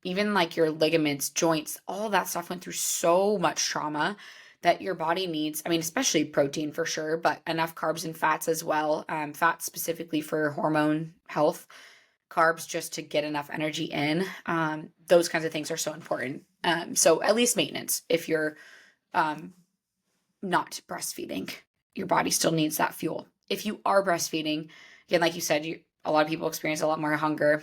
even like your ligaments, joints, all that stuff went through so much trauma that your body needs, I mean, especially protein for sure, but enough carbs and fats as well. Fats specifically for hormone health, carbs just to get enough energy in. Those kinds of things are so important. So at least maintenance if you're not breastfeeding. Your body still needs that fuel. If you are breastfeeding, again, like you said, a lot of people experience a lot more hunger.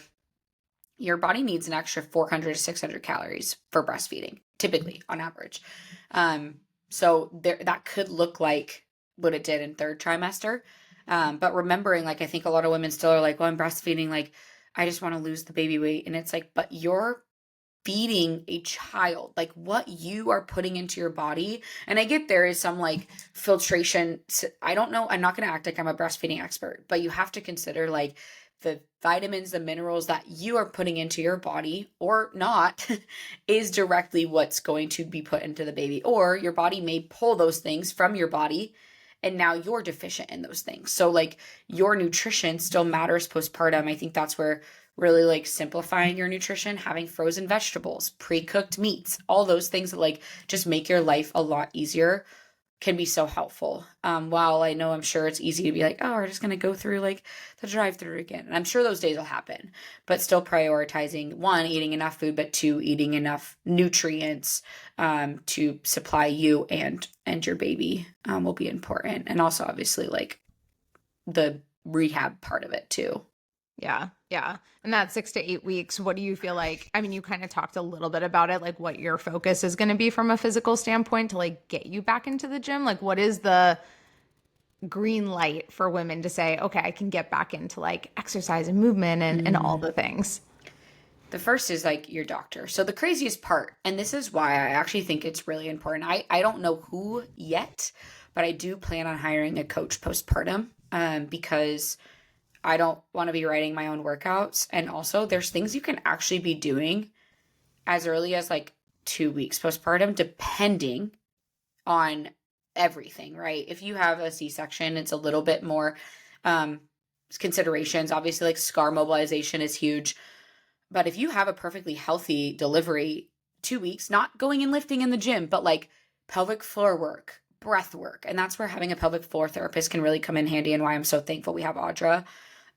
Your body needs an extra 400 to 600 calories for breastfeeding, typically on average. So that could look like what it did in third trimester. But remembering, like, I think a lot of women still are like, well, I'm breastfeeding, like, I just want to lose the baby weight. And it's like, but your feeding a child, like what you are putting into your body. And I get there is some like filtration. I don't know. I'm not going to act like I'm a breastfeeding expert, but you have to consider like the vitamins, the minerals that you are putting into your body or not is directly what's going to be put into the baby. Or your body may pull those things from your body and now you're deficient in those things. So like your nutrition still matters postpartum. I think that's where really like simplifying your nutrition, having frozen vegetables, pre-cooked meats, all those things that like just make your life a lot easier can be so helpful. While I know I'm sure it's easy to be like, oh, we're just going to go through like the drive-through again. And I'm sure those days will happen, but still prioritizing one, eating enough food, but two, eating enough nutrients to supply you and your baby will be important. And also obviously like the rehab part of it too. Yeah. Yeah. And that 6 to 8 weeks, what do you feel like? I mean, you kind of talked a little bit about it, like what your focus is going to be from a physical standpoint to like get you back into the gym. Like, what is the green light for women to say, okay, I can get back into like exercise and movement and all the things? The first is like your doctor. So the craziest part, and this is why I actually think it's really important. I don't know who yet, but I do plan on hiring a coach postpartum because I don't want to be writing my own workouts. And also there's things you can actually be doing as early as like 2 weeks postpartum, depending on everything, right? If you have a C-section, it's a little bit more considerations. Obviously, like scar mobilization is huge. But if you have a perfectly healthy delivery, 2 weeks, not going and lifting in the gym, but like pelvic floor work, breath work. And that's where having a pelvic floor therapist can really come in handy and why I'm so thankful we have Audra.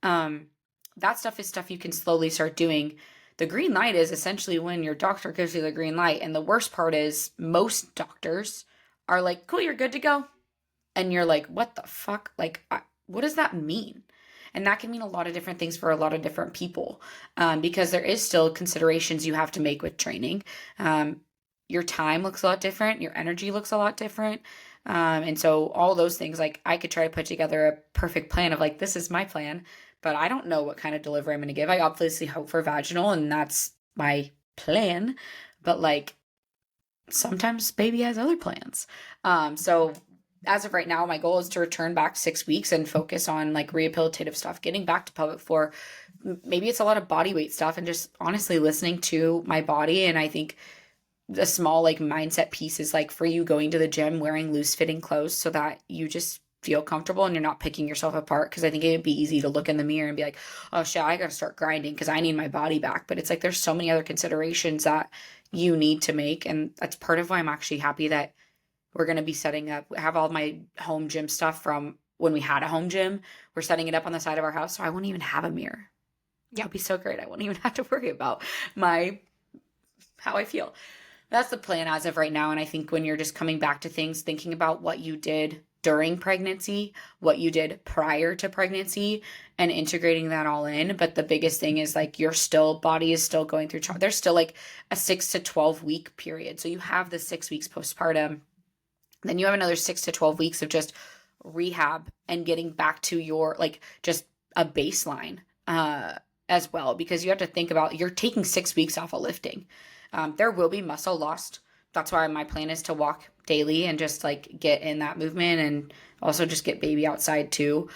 That stuff is stuff you can slowly start doing. The green light is essentially when your doctor gives you the green light. And the worst part is most doctors are like, cool, you're good to go. And you're like, what the fuck? Like, what does that mean? And that can mean a lot of different things for a lot of different people because there is still considerations you have to make with training. Your time looks a lot different. Your energy looks a lot different. And so all those things, like I could try to put together a perfect plan of like, this is my plan, but I don't know what kind of delivery I'm going to give. I obviously hope for vaginal and that's my plan, but like sometimes baby has other plans. So as of right now, my goal is to return back 6 weeks and focus on like rehabilitative stuff, getting back to pelvic floor. Maybe it's a lot of body weight stuff and just honestly listening to my body. And I think the small like mindset piece is like for you going to the gym, wearing loose fitting clothes so that you just feel comfortable and you're not picking yourself apart. Cause I think it'd be easy to look in the mirror and be like, oh shit, I gotta start grinding because I need my body back. But it's like, there's so many other considerations that you need to make. And that's part of why I'm actually happy that we're going to be setting up, have all my home gym stuff from when we had a home gym. We're setting it up on the side of our house. So I won't even have a mirror. Yeah. It'll be so great. I won't even have to worry about how I feel. That's the plan as of right now. And I think when you're just coming back to things, thinking about what you did during pregnancy, what you did prior to pregnancy, and integrating that all in. But the biggest thing is like your body is still going through, there's still like a 6 to 12 week period. So you have the 6 weeks postpartum. Then you have another 6 to 12 weeks of just rehab and getting back to your like just a baseline as well, because you have to think about you're taking 6 weeks off of lifting. There will be muscle lost. That's why my plan is to walk daily and just like get in that movement and also just get baby outside too.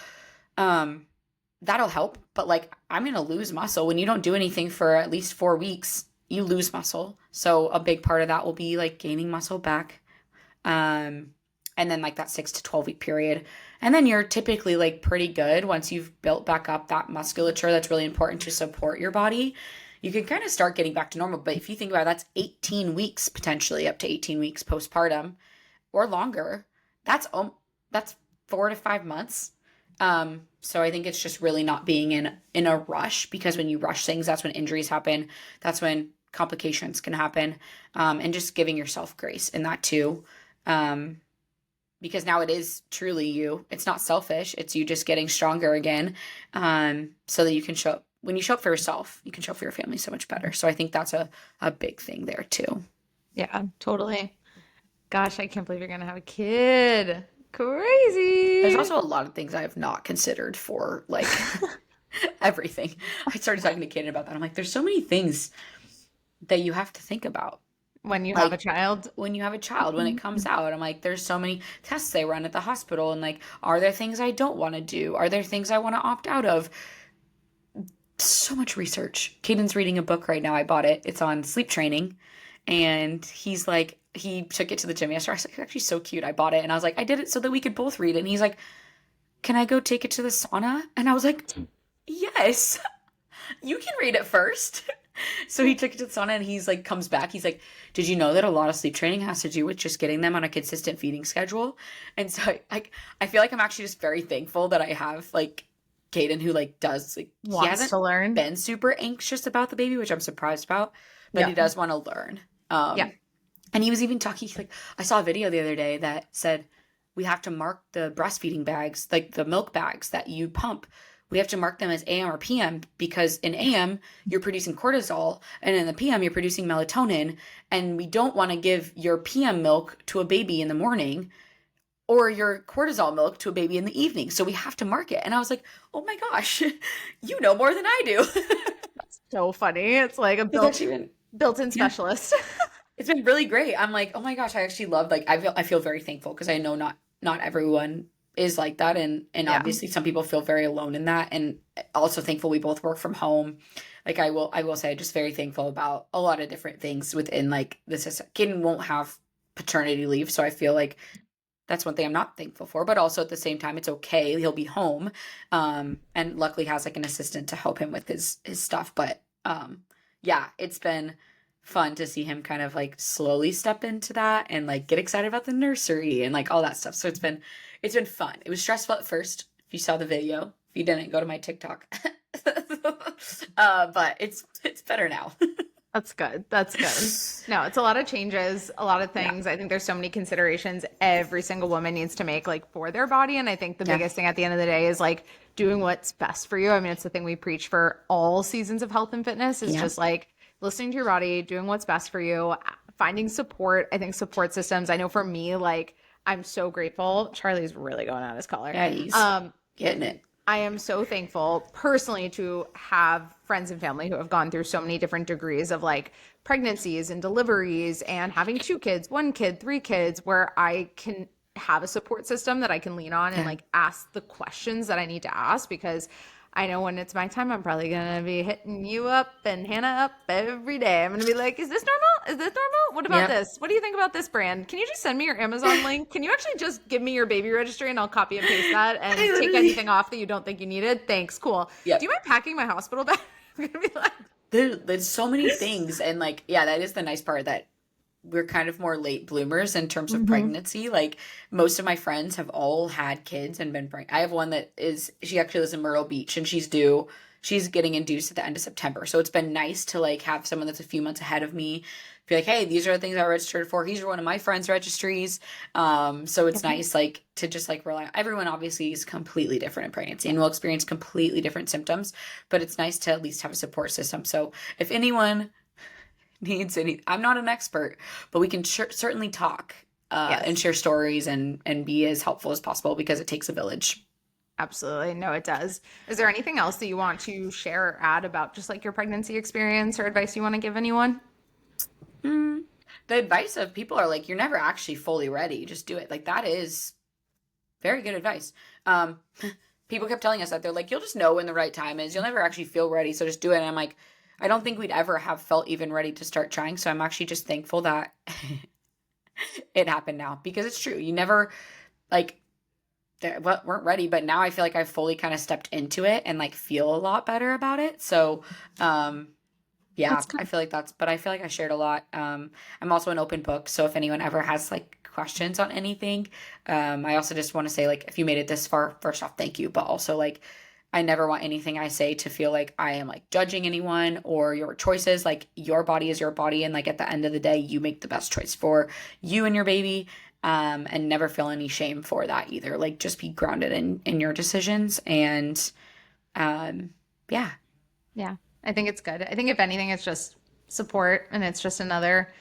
That'll help. But like I'm going to lose muscle when you don't do anything for at least 4 weeks, you lose muscle. So a big part of that will be like gaining muscle back. And then like that 6 to 12 week period. And then you're typically like pretty good once you've built back up that musculature that's really important to support your body. You can kind of start getting back to normal. But if you think about it, that's 18 weeks, potentially up to 18 weeks postpartum or longer. That's 4 to 5 months. So I think it's just really not being in a rush, because when you rush things, that's when injuries happen. That's when complications can happen. And just giving yourself grace in that too. Because now it is truly you. It's not selfish. It's you just getting stronger again. So that you can show up. When you show up for yourself, you can show up for your family so much better. So I think that's a big thing there too. Yeah, totally. Gosh, I can't believe you're going to have a kid. Crazy. There's also a lot of things I have not considered for like everything. I started talking to Kaden about that. I'm like, there's so many things that you have to think about. When you have a Like child. when you have a child, when it comes out, I'm like, there's so many tests they run at the hospital, and like, are there things I don't want to do? Are there things I want to opt out of? So much research. Caden's reading a book right now. I bought it. It's on sleep training. And he's like, he took it to the gym yesterday. I was like, it's actually so cute. I bought it. And I was like, I did it so that we could both read it. And he's like, can I go take it to the sauna? And I was like, yes, you can read it first. So he took it to the sauna and he's like, comes back. He's like, did you know that a lot of sleep training has to do with just getting them on a consistent feeding schedule? And so I feel like I'm actually just very thankful that I have like Caden who like does like, he Wants hasn't to learn. been super anxious about the baby, which I'm surprised about, but he does want to learn. Yeah. And he was even talking, like, I saw a video the other day that said we have to mark the breastfeeding bags, like the milk bags that you pump. We have to mark them as AM or PM because in AM, you're producing cortisol, and in the PM, you're producing melatonin. And we don't want to give your PM milk to a baby in the morning or your cortisol milk to a baby in the evening. So we have to mark it. And I was like, oh my gosh, you know more than I do. So funny. It's like a built-in specialist. It's been really great. I'm like, oh my gosh, I actually love, like, I feel very thankful because I know not everyone is like that, and obviously some people feel very alone in that, and also thankful we both work from home. Like I will say, just very thankful about a lot of different things within like the system. Kaden won't have paternity leave, so I feel like that's one thing I'm not thankful for, but also at the same time, it's okay. He'll be home, and luckily has like an assistant to help him with his stuff. But yeah, it's been fun to see him kind of like slowly step into that and like get excited about the nursery and like all that stuff. So it's been fun. It was stressful at first. If you saw the video, if you didn't, go to my TikTok. But it's better now. That's good. That's good. No, it's a lot of changes, a lot of things. I think there's so many considerations every single woman needs to make like for their body. And I think the biggest thing at the end of the day is like doing what's best for you. I mean, it's the thing we preach for all seasons of health and fitness is just like listening to your body, doing what's best for you, finding support. I think support systems, I know for me, like I'm so grateful. Charlie's really going out his collar. Yeah, he's getting it. I am so thankful personally to have friends and family who have gone through so many different degrees of like pregnancies and deliveries and having 2 kids, 1 kid, 3 kids, where I can have a support system that I can lean on and like ask the questions that I need to ask, because I know when it's my time, I'm probably going to be hitting you up and Hannah up every day. I'm going to be like, is this normal? Is this normal? What about this? What do you think about this brand? Can you just send me your Amazon link? Can you actually just give me your baby registry and I'll copy and paste that and take anything off that you don't think you needed? Thanks. Cool. Yep. Do you mind packing my hospital bag? I'm going to be like, there's so many things. And like, yeah, that is the nice part, that we're kind of more late bloomers in terms of pregnancy. Like most of my friends have all had kids and been pregnant. I have one that she actually lives in Myrtle Beach and she's getting induced at the end of September. So it's been nice to like have someone that's a few months ahead of me be like, hey, these are the things I registered for. These are one of my friends' registries. So it's nice like to just like rely on, everyone obviously is completely different in pregnancy and will experience completely different symptoms, but it's nice to at least have a support system. So if anyone needs any, I'm not an expert, but we can certainly talk and share stories and be as helpful as possible, because it takes a village. Absolutely. No, it does. Is there anything else that you want to share or add about just like your pregnancy experience or advice you want to give anyone? The advice of people are like, you're never actually fully ready. Just do it. Like that is very good advice. People kept telling us that. They're like, you'll just know when the right time is. You'll never actually feel ready. So just do it. And I'm like, I don't think we'd ever have felt even ready to start trying. So I'm actually just thankful that it happened now, because it's true. You never like weren't ready, but now I feel like I've fully kind of stepped into it and like feel a lot better about it. So, yeah, I feel like I feel like I shared a lot. I'm also an open book. So if anyone ever has like questions on anything, I also just want to say, like, if you made it this far, first off, thank you. But also like, I never want anything I say to feel like I am like judging anyone or your choices. Like your body is your body. And like at the end of the day, you make the best choice for you and your baby. And never feel any shame for that either. Like just be grounded in your decisions. And yeah. Yeah, I think it's good. I think if anything, it's just support, and it's just another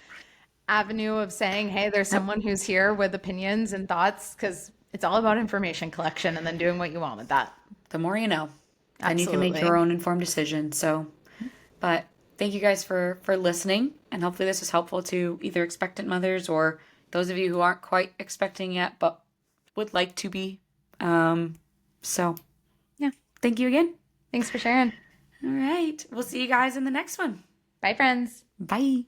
avenue of saying, hey, there's someone who's here with opinions and thoughts, because it's all about information collection and then doing what you want with that. The more you know, and you can make your own informed decision. So, but thank you guys for listening, and hopefully this is helpful to either expectant mothers or those of you who aren't quite expecting yet but would like to be. So yeah, thank you again. Thanks for sharing. All right, we'll see you guys in the next one. Bye, friends. Bye.